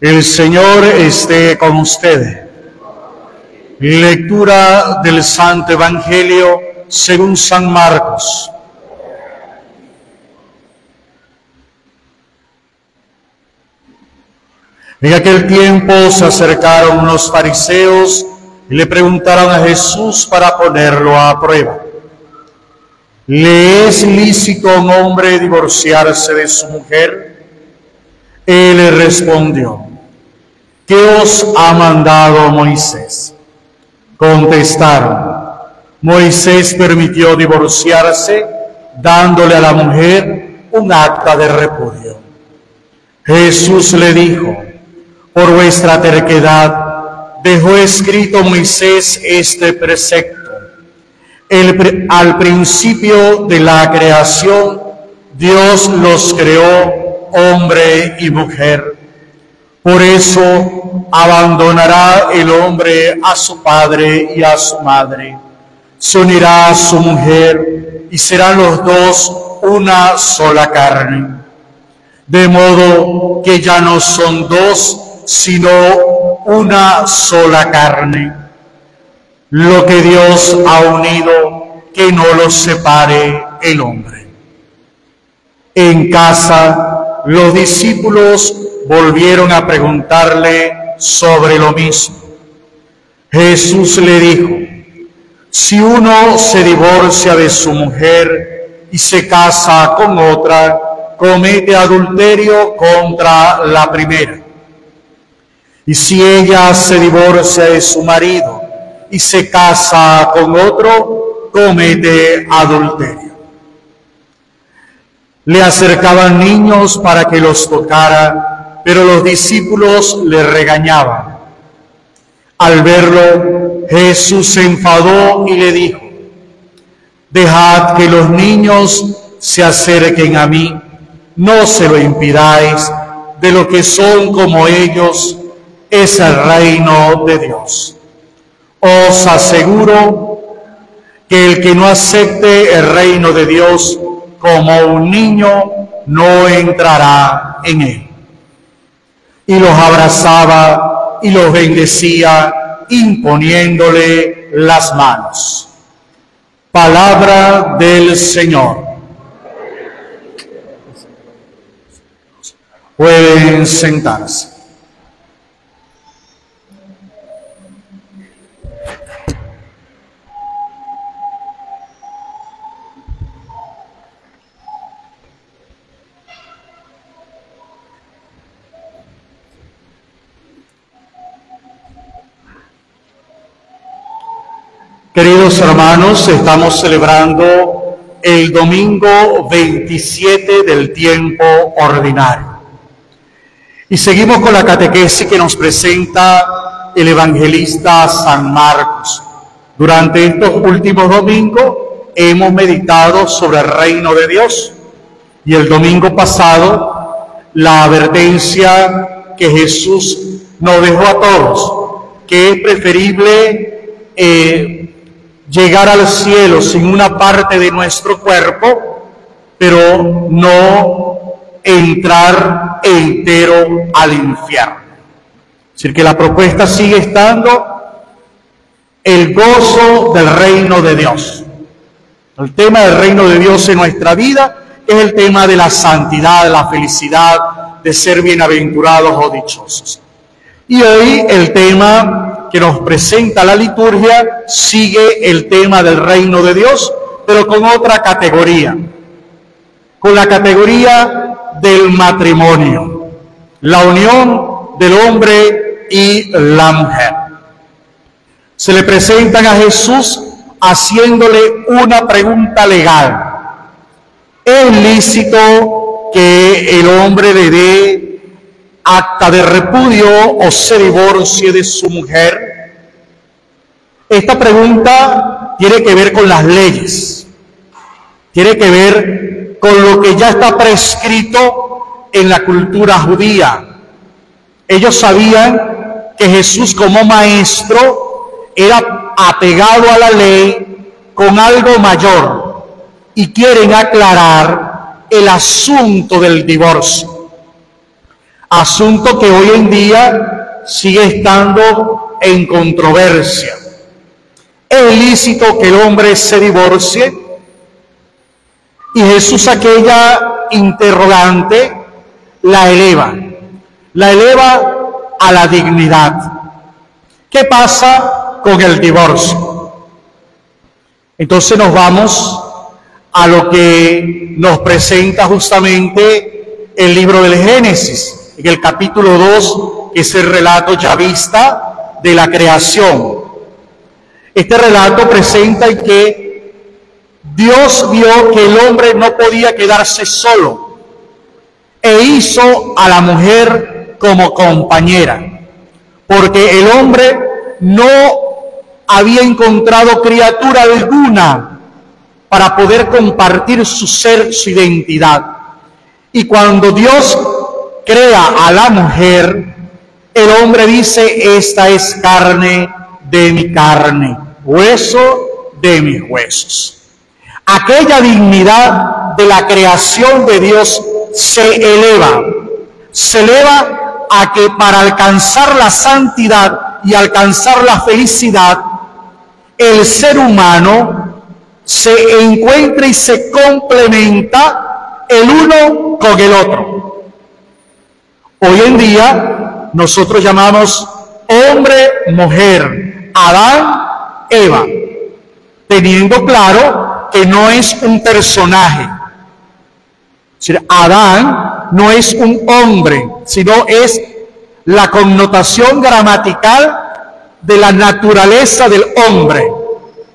El Señor esté con ustedes. Lectura del Santo Evangelio según San Marcos. En aquel tiempo se acercaron unos fariseos y le preguntaron a Jesús para ponerlo a prueba: ¿le es lícito a un hombre divorciarse de su mujer? Él le respondió: ¿qué os ha mandado Moisés? Contestaron: Moisés permitió divorciarse dándole a la mujer un acta de repudio. Jesús le dijo: por vuestra terquedad dejó escrito Moisés este precepto. Al principio de la creación, Dios los creó hombre y mujer. Por eso abandonará el hombre a su padre y a su madre, se unirá a su mujer y serán los dos una sola carne. De modo que ya no son dos, sino una sola carne. Lo que Dios ha unido, que no lo separe el hombre. En casa, los discípulos volvieron a preguntarle sobre lo mismo. Jesús le dijo: si uno se divorcia de su mujer y se casa con otra, comete adulterio contra la primera. Y si ella se divorcia de su marido y se casa con otro, comete adulterio. Le acercaban niños para que los tocara, pero los discípulos le regañaban. Al verlo, Jesús se enfadó y le dijo: dejad que los niños se acerquen a mí, no se lo impidáis, de lo que son como ellos es el reino de Dios. Os aseguro que el que no acepte el reino de Dios como un niño, no entrará en él. Y los abrazaba y los bendecía, imponiéndole las manos. Palabra del Señor. Pueden sentarse. Queridos hermanos, estamos celebrando el domingo 27 del tiempo ordinario. Y seguimos con la catequesis que nos presenta el evangelista San Marcos. Durante estos últimos domingos hemos meditado sobre el reino de Dios. Y el domingo pasado, la advertencia que Jesús nos dejó a todos, que es preferible llegar al cielo sin una parte de nuestro cuerpo, pero no entrar entero al infierno. Es decir, que la propuesta sigue estando el gozo del reino de Dios. El tema del reino de Dios en nuestra vida es el tema de la santidad, de la felicidad, de ser bienaventurados o dichosos. Y hoy el tema que nos presenta la liturgia sigue el tema del reino de Dios, pero con otra categoría, con la categoría del matrimonio, la unión del hombre y la mujer. Se le presentan a Jesús haciéndole una pregunta legal. ¿Es lícito que el hombre le dé acta de repudio o se divorcie de su mujer? Esta pregunta tiene que ver con las leyes, tiene que ver con lo que ya está prescrito en la cultura judía. Ellos sabían que Jesús como maestro era apegado a la ley con algo mayor y quieren aclarar el asunto del divorcio. asunto que hoy en día sigue estando en controversia. ¿Es lícito que el hombre se divorcie? Y Jesús aquella interrogante la eleva a la dignidad. ¿Qué pasa con el divorcio? Entonces nos vamos a lo que nos presenta justamente el libro del Génesis, en el capítulo 2, que es el relato yavista de la creación. Este relato presenta que Dios vio que el hombre no podía quedarse solo e hizo a la mujer como compañera, porque el hombre no había encontrado criatura alguna para poder compartir su ser, su identidad. Y cuando Dios crea a la mujer, el hombre dice: esta es carne de mi carne, hueso de mis huesos. Aquella dignidad de la creación de Dios se eleva a que para alcanzar la santidad y alcanzar la felicidad, el ser humano se encuentra y se complementa el uno con el otro. Hoy en día nosotros llamamos hombre, mujer, Adán, Eva, teniendo claro que no es un personaje. Es decir, Adán no es un hombre, sino es la connotación gramatical de la naturaleza del hombre.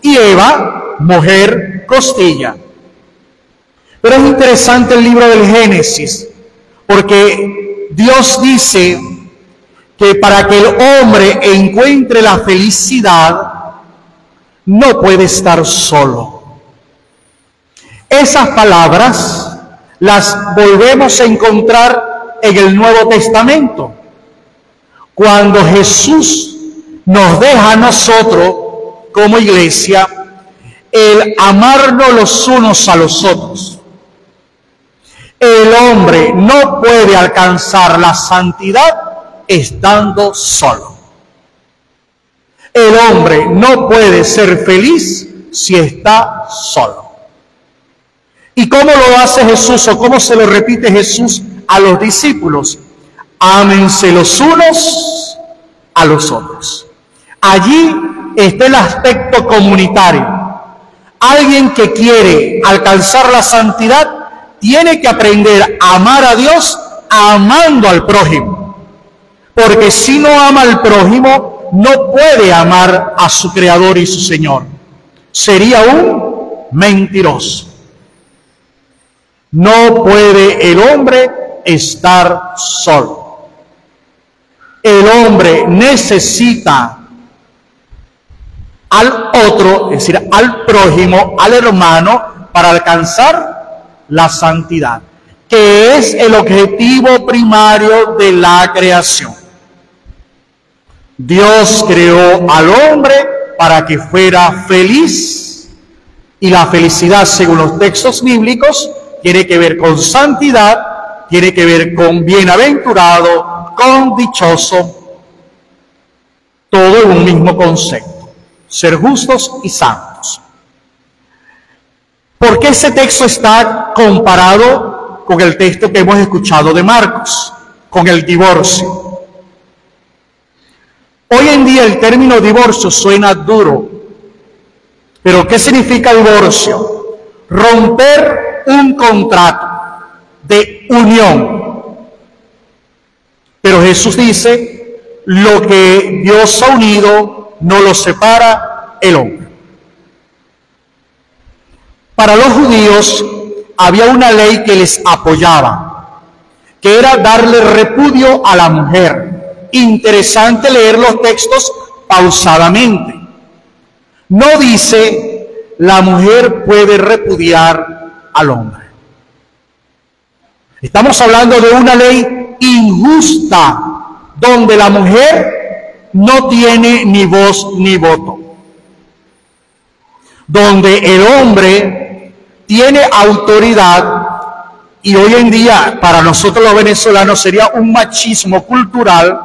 Y Eva, mujer, costilla. Pero es interesante el libro del Génesis, porque Dios dice que para que el hombre encuentre la felicidad, no puede estar solo. Esas palabras las volvemos a encontrar en el Nuevo Testamento, cuando Jesús nos deja a nosotros como iglesia el amarnos los unos a los otros. El hombre no puede alcanzar la santidad estando solo. El hombre no puede ser feliz si está solo. ¿Y cómo lo hace Jesús, o cómo se lo repite Jesús a los discípulos? Ámense los unos a los otros. Allí está el aspecto comunitario. Alguien que quiere alcanzar la santidad tiene que aprender a amar a Dios amando al prójimo. Porque si no ama al prójimo, no puede amar a su Creador y su Señor. Sería un mentiroso. No puede el hombre estar solo. El hombre necesita al otro, es decir, al prójimo, al hermano, para alcanzar la santidad, que es el objetivo primario de la creación. Dios creó al hombre para que fuera feliz, y la felicidad, según los textos bíblicos, tiene que ver con santidad, tiene que ver con bienaventurado, con dichoso, todo en un mismo concepto: ser justos y santos. ¿Por qué ese texto está comparado con el texto que hemos escuchado de Marcos, con el divorcio? Hoy en día el término divorcio suena duro, pero ¿qué significa divorcio? Romper un contrato de unión. Pero Jesús dice: lo que Dios ha unido no lo separa el hombre. Para los judíos había una ley que les apoyaba, que era darle repudio a la mujer. Interesante leer los textos pausadamente. No dice: la mujer puede repudiar al hombre. Estamos hablando de una ley injusta, donde la mujer no tiene ni voz ni voto, donde el hombre tiene autoridad Y hoy en día, para nosotros los venezolanos, sería un machismo cultural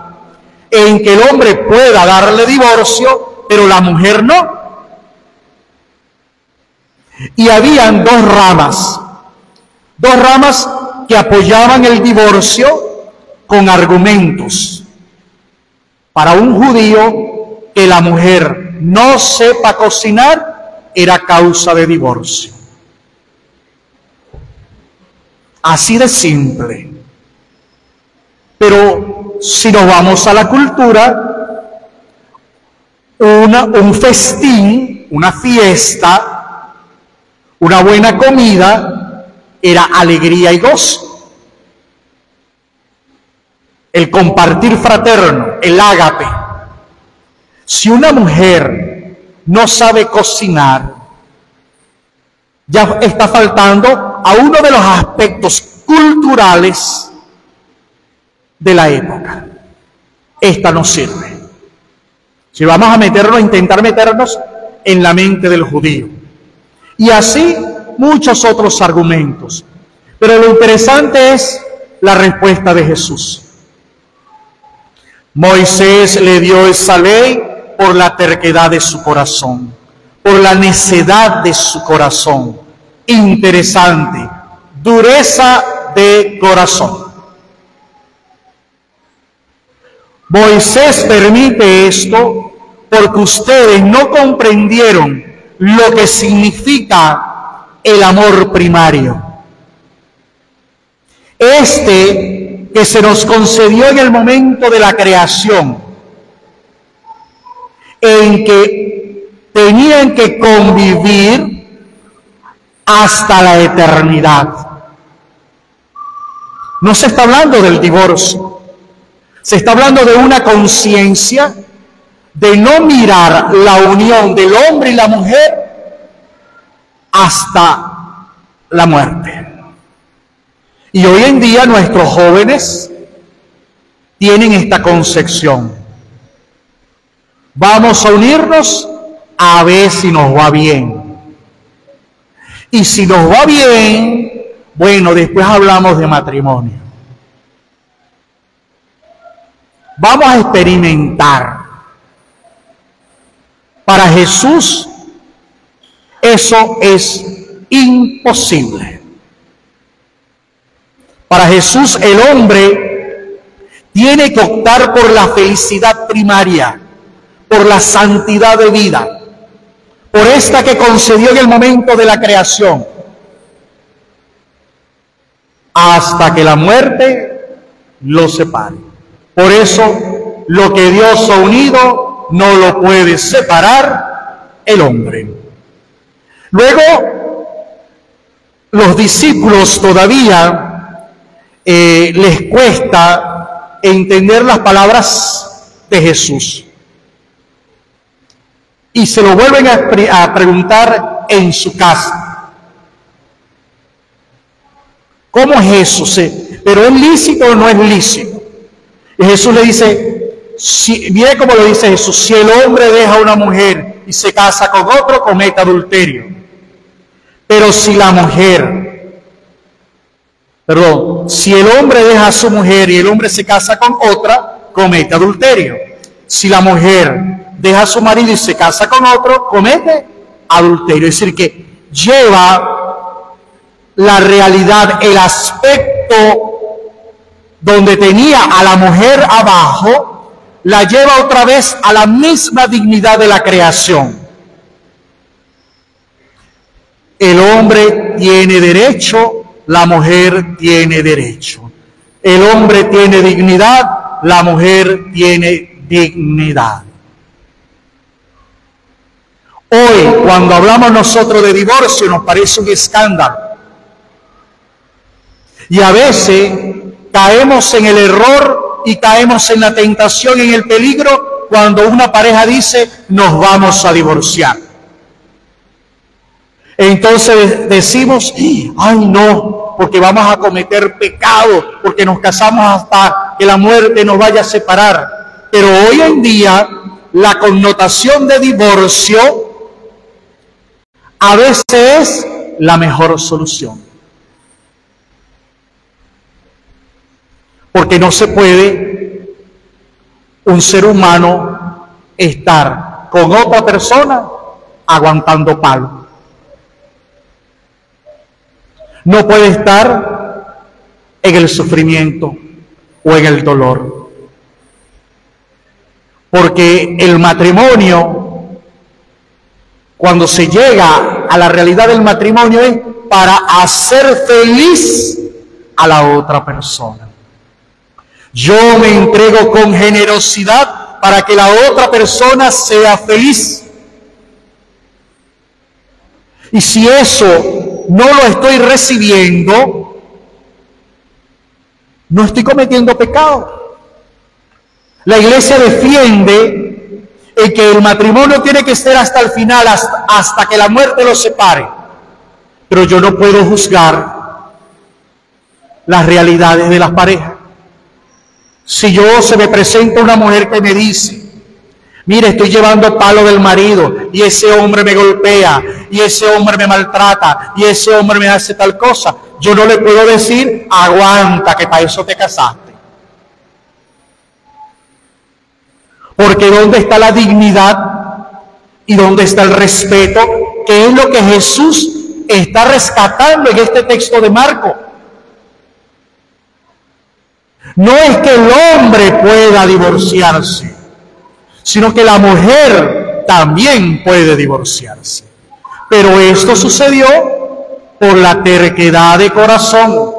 en que el hombre pueda darle divorcio, pero la mujer no. Y habían dos ramas que apoyaban el divorcio con argumentos. Para un judío, que la mujer no sepa cocinar era causa de divorcio. Así de simple. Pero si nos vamos a la cultura, un festín, una fiesta, una buena comida, era alegría y gozo. El compartir fraterno, el ágape. Si una mujer no sabe cocinar, ya está faltando a uno de los aspectos culturales de la época. Esta no sirve. Si vamos a intentar meternos en la mente del judío. Y así muchos otros argumentos. Pero lo interesante es la respuesta de Jesús. Moisés le dio esa ley por la terquedad de su corazón, por la necedad de su corazón. Interesante, dureza de corazón. Moisés permite esto porque ustedes no comprendieron lo que significa el amor primario. Que se nos concedió en el momento de la creación, en que tenían que convivir hasta la eternidad. No se está hablando del divorcio, se está hablando de una conciencia de no mirar la unión del hombre y la mujer hasta la muerte. Y hoy en día nuestros jóvenes tienen esta concepción. Vamos a unirnos a ver si nos va bien. Y si nos va bien, bueno, después hablamos de matrimonio. Vamos a experimentar. Para Jesús, eso es imposible. Para Jesús, el hombre tiene que optar por la felicidad primaria, por la santidad de vida, por esta que concedió en el momento de la creación, hasta que la muerte lo separe. Por eso, lo que Dios ha unido no lo puede separar el hombre. Luego, los discípulos todavía les cuesta entender las palabras de Jesús. Y se lo vuelven a preguntar en su casa. ¿Cómo es eso? ¿Pero es lícito o no es lícito? Y Jesús le dice, mire cómo le dice Jesús, si el hombre deja a una mujer y se casa con otro, comete adulterio. Pero si el hombre deja a su mujer y el hombre se casa con otra, comete adulterio. Si la mujer deja a su marido y se casa con otro, comete adulterio. Es decir, que lleva la realidad, el aspecto donde tenía a la mujer abajo, la lleva otra vez a la misma dignidad de la creación. El hombre tiene derecho, la mujer tiene derecho. El hombre tiene dignidad, la mujer tiene dignidad. Hoy, cuando hablamos nosotros de divorcio, nos parece un escándalo. Y a veces caemos en el error y caemos en la tentación, en el peligro, cuando una pareja dice, nos vamos a divorciar. Entonces decimos, ay no, porque vamos a cometer pecado, porque nos casamos hasta que la muerte nos vaya a separar. Pero hoy en día, la connotación de divorcio a veces es la mejor solución. Porque no se puede un ser humano estar con otra persona aguantando palo. No puede estar en el sufrimiento o en el dolor. Porque el matrimonio, cuando se llega a la realidad del matrimonio, es para hacer feliz a la otra persona. Yo me entrego con generosidad para que la otra persona sea feliz. Y si eso no lo estoy recibiendo, no estoy cometiendo pecado. La iglesia defiende en que el matrimonio tiene que ser hasta el final, hasta que la muerte los separe. Pero yo no puedo juzgar las realidades de las parejas. Si se me presenta una mujer que me dice, mire, estoy llevando palo del marido, y ese hombre me golpea, y ese hombre me maltrata, y ese hombre me hace tal cosa, yo no le puedo decir, aguanta, que para eso te casaste. Porque ¿dónde está la dignidad y dónde está el respeto? Que es lo que Jesús está rescatando en este texto de Marcos. No es que el hombre pueda divorciarse, sino que la mujer también puede divorciarse. Pero esto sucedió por la terquedad de corazón.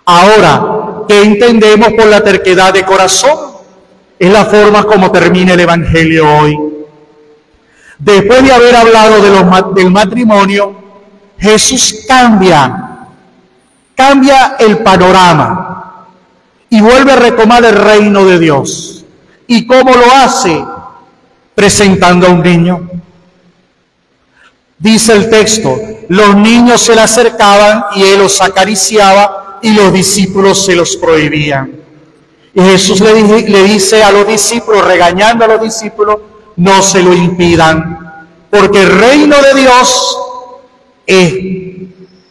Ahora, ¿qué entendemos por la terquedad de corazón? Es la forma como termina el Evangelio hoy. Después de haber hablado del matrimonio, Jesús cambia el panorama y vuelve a retomar el reino de Dios. ¿Y cómo lo hace? Presentando a un niño. Dice el texto, los niños se le acercaban y él los acariciaba y los discípulos se los prohibían. Y Jesús le dice a los discípulos, regañando a los discípulos, no se lo impidan, porque el reino de Dios es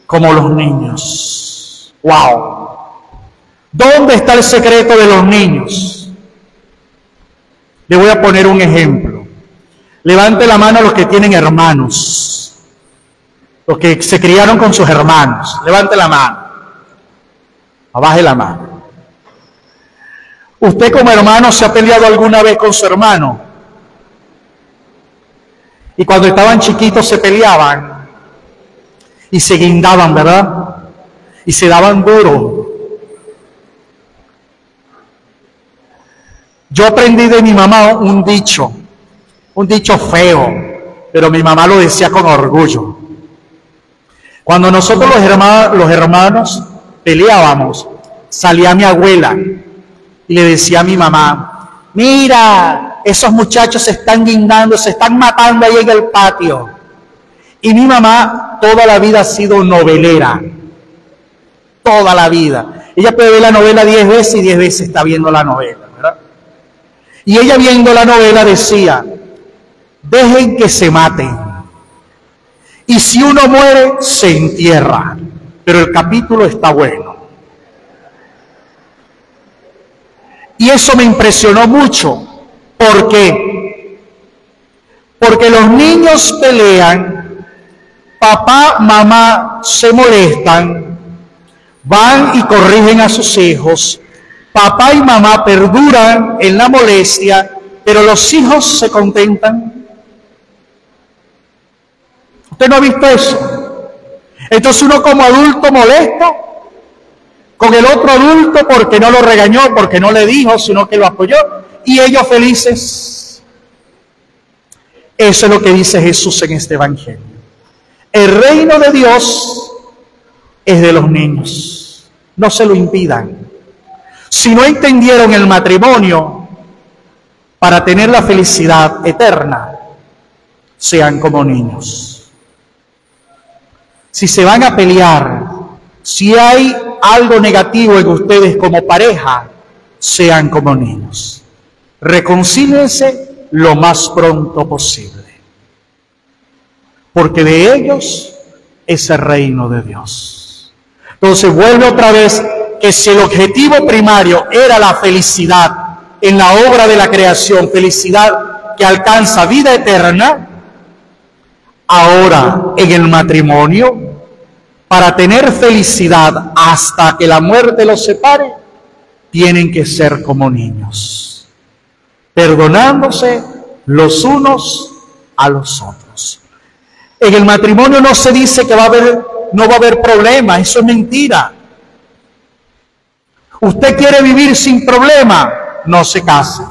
como los niños. ¡Wow! ¿Dónde está el secreto de los niños? Le voy a poner un ejemplo. Levante la mano los que tienen hermanos, los que se criaron con sus hermanos. Levante la mano. Abaje la mano. ¿Usted como hermano se ha peleado alguna vez con su hermano? Y cuando estaban chiquitos se peleaban y se guindaban, ¿verdad? Y se daban duro. Yo aprendí de mi mamá un dicho feo, pero mi mamá lo decía con orgullo. Cuando nosotros los hermanos peleábamos, salía mi abuela y le decía a mi mamá, mira, esos muchachos se están guindando, se están matando ahí en el patio. Y mi mamá toda la vida ha sido novelera, toda la vida. Ella puede ver la novela 10 veces y 10 veces está viendo la novela, ¿verdad? Y ella viendo la novela decía, dejen que se maten. Y si uno muere, se entierra. Pero el capítulo está bueno. Y eso me impresionó mucho. ¿Por qué? Porque los niños pelean, papá, mamá se molestan, van y corrigen a sus hijos, papá y mamá perduran en la molestia, pero los hijos se contentan. ¿Usted no ha visto eso? Entonces uno como adulto molesto con el otro adulto porque no lo regañó, porque no le dijo, sino que lo apoyó, y ellos felices. Eso es lo que dice Jesús en este Evangelio. El reino de Dios es de los niños. No se lo impidan. Si no entendieron el matrimonio para tener la felicidad eterna, sean como niños. Si se van a pelear, si hay algo negativo en ustedes como pareja, sean como niños. Reconcíliense lo más pronto posible, porque de ellos es el reino de Dios. Entonces vuelve otra vez que que si el objetivo primario era la felicidad en la obra de la creación, felicidad que alcanza vida eterna, ahora en el matrimonio, para tener felicidad hasta que la muerte los separe, tienen que ser como niños, perdonándose los unos a los otros. En el matrimonio no se dice que no va a haber problema, eso es mentira. ¿Usted quiere vivir sin problema? No se case.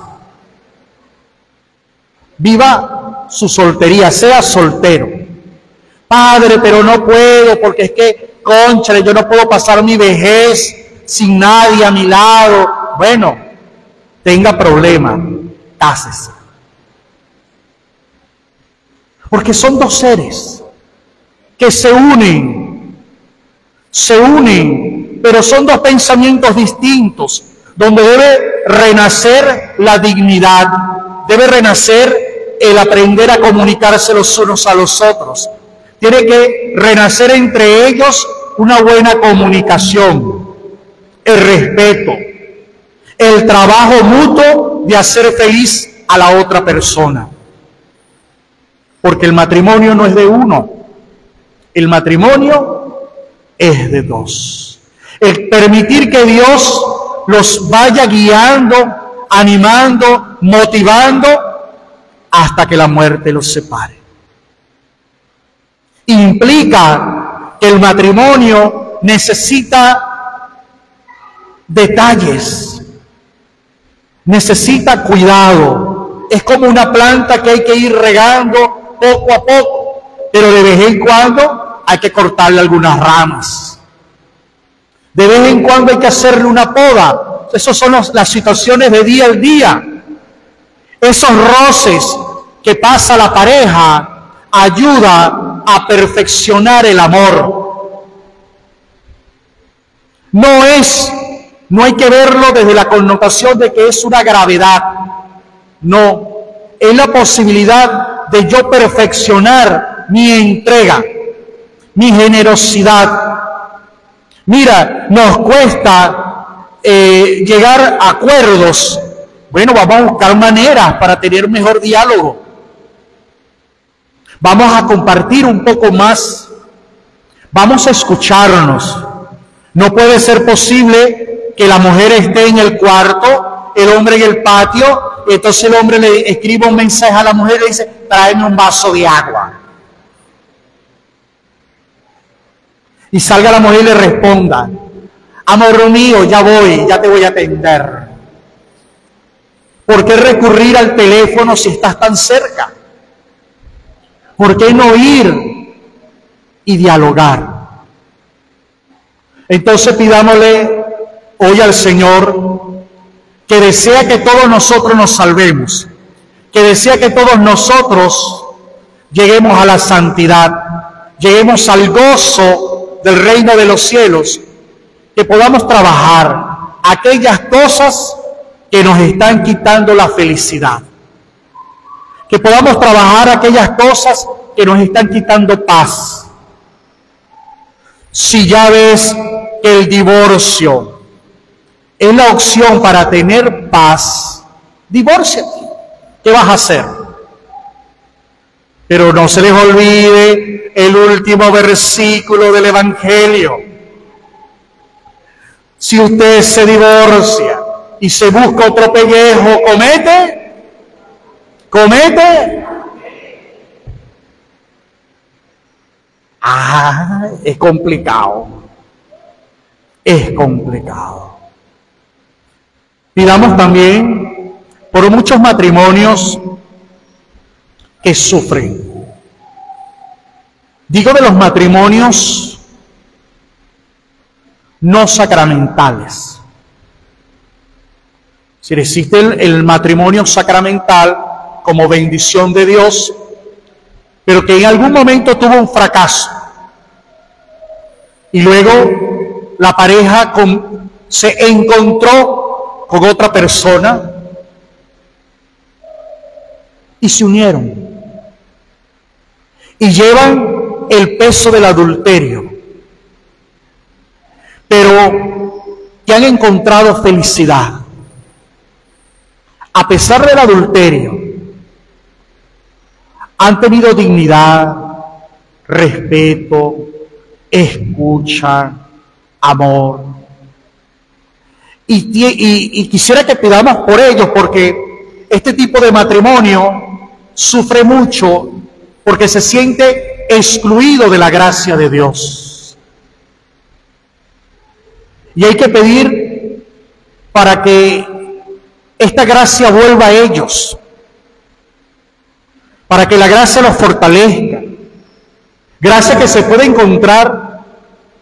Viva su soltería, sea soltero. Padre, pero no puedo, porque es que, cónchale, yo no puedo pasar mi vejez sin nadie a mi lado. Bueno, tenga problema, cásese. Porque son dos seres que se unen, pero son dos pensamientos distintos, donde debe renacer la dignidad, debe renacer el aprender a comunicarse los unos a los otros. Tiene que renacer entre ellos una buena comunicación, el respeto, el trabajo mutuo de hacer feliz a la otra persona. Porque el matrimonio no es de uno, el matrimonio es de dos. El permitir que Dios los vaya guiando, animando, motivando, hasta que la muerte los separe. Implica que el matrimonio necesita detalles, necesita cuidado. Es como una planta que hay que ir regando poco a poco, pero de vez en cuando hay que cortarle algunas ramas. De vez en cuando hay que hacerle una poda. Esas son las situaciones de día al día. Esos roces que pasa la pareja ayuda a perfeccionar el amor. No hay que verlo desde la connotación de que es una gravedad. No, es la posibilidad de yo perfeccionar mi entrega, mi generosidad. Mira, nos cuesta llegar a acuerdos. Bueno, vamos a buscar maneras para tener mejor diálogo. Vamos a compartir un poco más. Vamos a escucharnos. No puede ser posible que la mujer esté en el cuarto, el hombre en el patio, y entonces el hombre le escribe un mensaje a la mujer y le dice, tráeme un vaso de agua. Y salga la mujer y le responda, amor mío, ya voy, ya te voy a atender. ¿Por qué recurrir al teléfono si estás tan cerca? ¿Por qué no ir y dialogar? Entonces pidámosle hoy al Señor, que desea que todos nosotros nos salvemos, que desea que todos nosotros lleguemos a la santidad, lleguemos al gozo del reino de los cielos, que podamos trabajar aquellas cosas que nos están quitando la felicidad, que podamos trabajar aquellas cosas que nos están quitando paz. Si ya ves que el divorcio es la opción para tener paz, divórciate. ¿Qué vas a hacer? Pero no se les olvide el último versículo del Evangelio. Si usted se divorcia y se busca otro pellejo, ¿comete? Es complicado. Es complicado. Pidamos también por muchos matrimonios que sufren. Digo de los matrimonios no sacramentales. Si existe el matrimonio sacramental como bendición de Dios, pero que en algún momento tuvo un fracaso. Y luego la pareja se encontró con otra persona y se unieron. Y llevan el peso del adulterio. Pero que han encontrado felicidad. A pesar del adulterio, han tenido dignidad, respeto, escucha, amor. Y quisiera que pidamos por ellos, porque este tipo de matrimonio sufre mucho porque se siente excluido de la gracia de Dios. Y hay que pedir para que esta gracia vuelva a ellos, para que la gracia los fortalezca. Gracia que se puede encontrar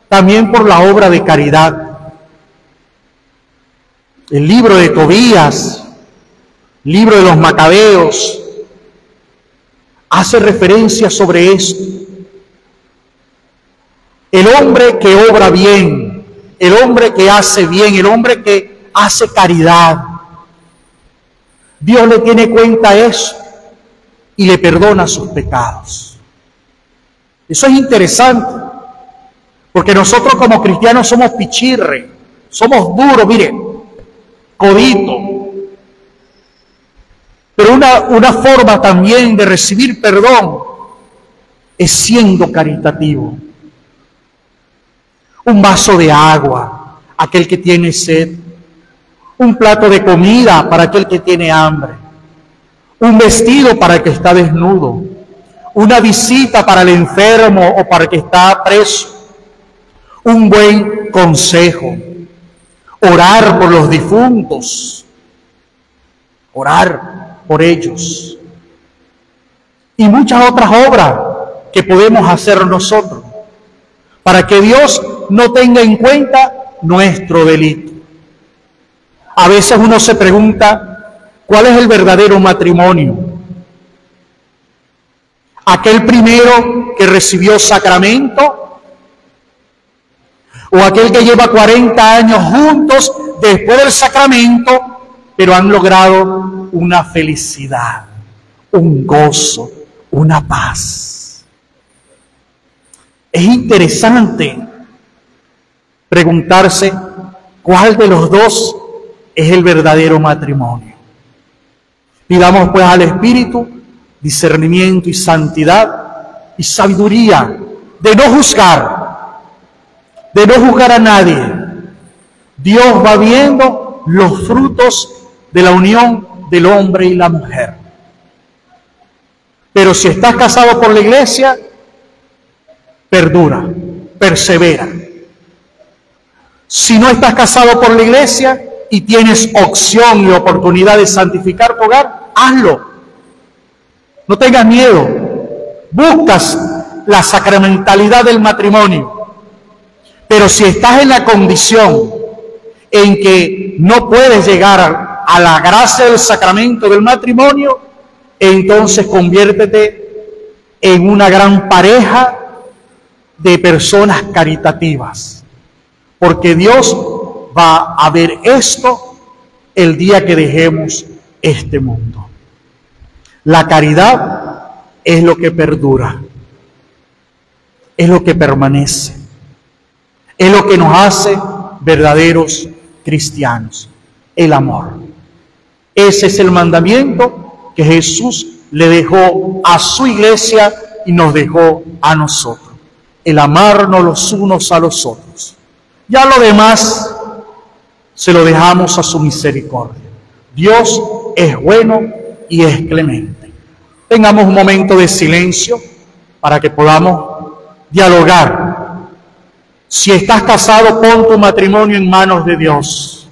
también por la obra de caridad. El libro de Tobías, libro de los Macabeos, hace referencia sobre esto. El hombre que obra bien, el hombre que hace bien, el hombre que hace caridad, Dios le tiene cuenta a eso y le perdona sus pecados. Eso es interesante, porque nosotros como cristianos somos pichirre, somos duros, mire, codito. Pero una forma también de recibir perdón es siendo caritativo. Un vaso de agua, aquel que tiene sed. Un plato de comida para aquel que tiene hambre. Un vestido para el que está desnudo. Una visita para el enfermo o para el que está preso. Un buen consejo. Orar por los difuntos. Orar por ellos. Y muchas otras obras que podemos hacer nosotros para que Dios no tenga en cuenta nuestro delito. A veces uno se pregunta, ¿cuál es el verdadero matrimonio? ¿Aquel primero que recibió sacramento? ¿O aquel que lleva 40 años juntos después del sacramento, pero han logrado una felicidad, un gozo, una paz? Es interesante preguntarse cuál de los dos es el verdadero matrimonio. Pidamos pues al Espíritu discernimiento y santidad y sabiduría de no juzgar a nadie. Dios va viendo los frutos de la unión del hombre y la mujer. Pero si estás casado por la iglesia, perdura, persevera. Si no estás casado por la iglesia y tienes opción y oportunidad de santificar tu hogar, hazlo. No tengas miedo. Buscas la sacramentalidad del matrimonio. Pero si estás en la condición en que no puedes llegar a la gracia del sacramento del matrimonio, entonces conviértete en una gran pareja de personas caritativas. Porque Dios va a ver esto el día que dejemos este mundo. La caridad es lo que perdura, es lo que permanece, es lo que nos hace verdaderos cristianos, el amor. Ese es el mandamiento que Jesús le dejó a su iglesia y nos dejó a nosotros, el amarnos los unos a los otros. Ya lo demás se lo dejamos a su misericordia. Dios es bueno y es clemente. Tengamos un momento de silencio para que podamos dialogar. Si estás casado, pon tu matrimonio en manos de Dios.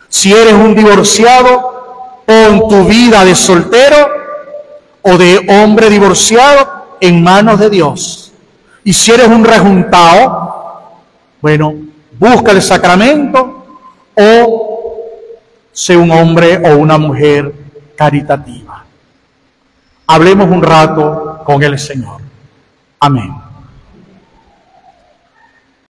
Si eres un divorciado, pon tu vida de soltero o de hombre divorciado en manos de Dios. Y si eres un rejuntado, bueno, busca el sacramento o sé un hombre o una mujer caritativa. Hablemos un rato con el Señor. Amén.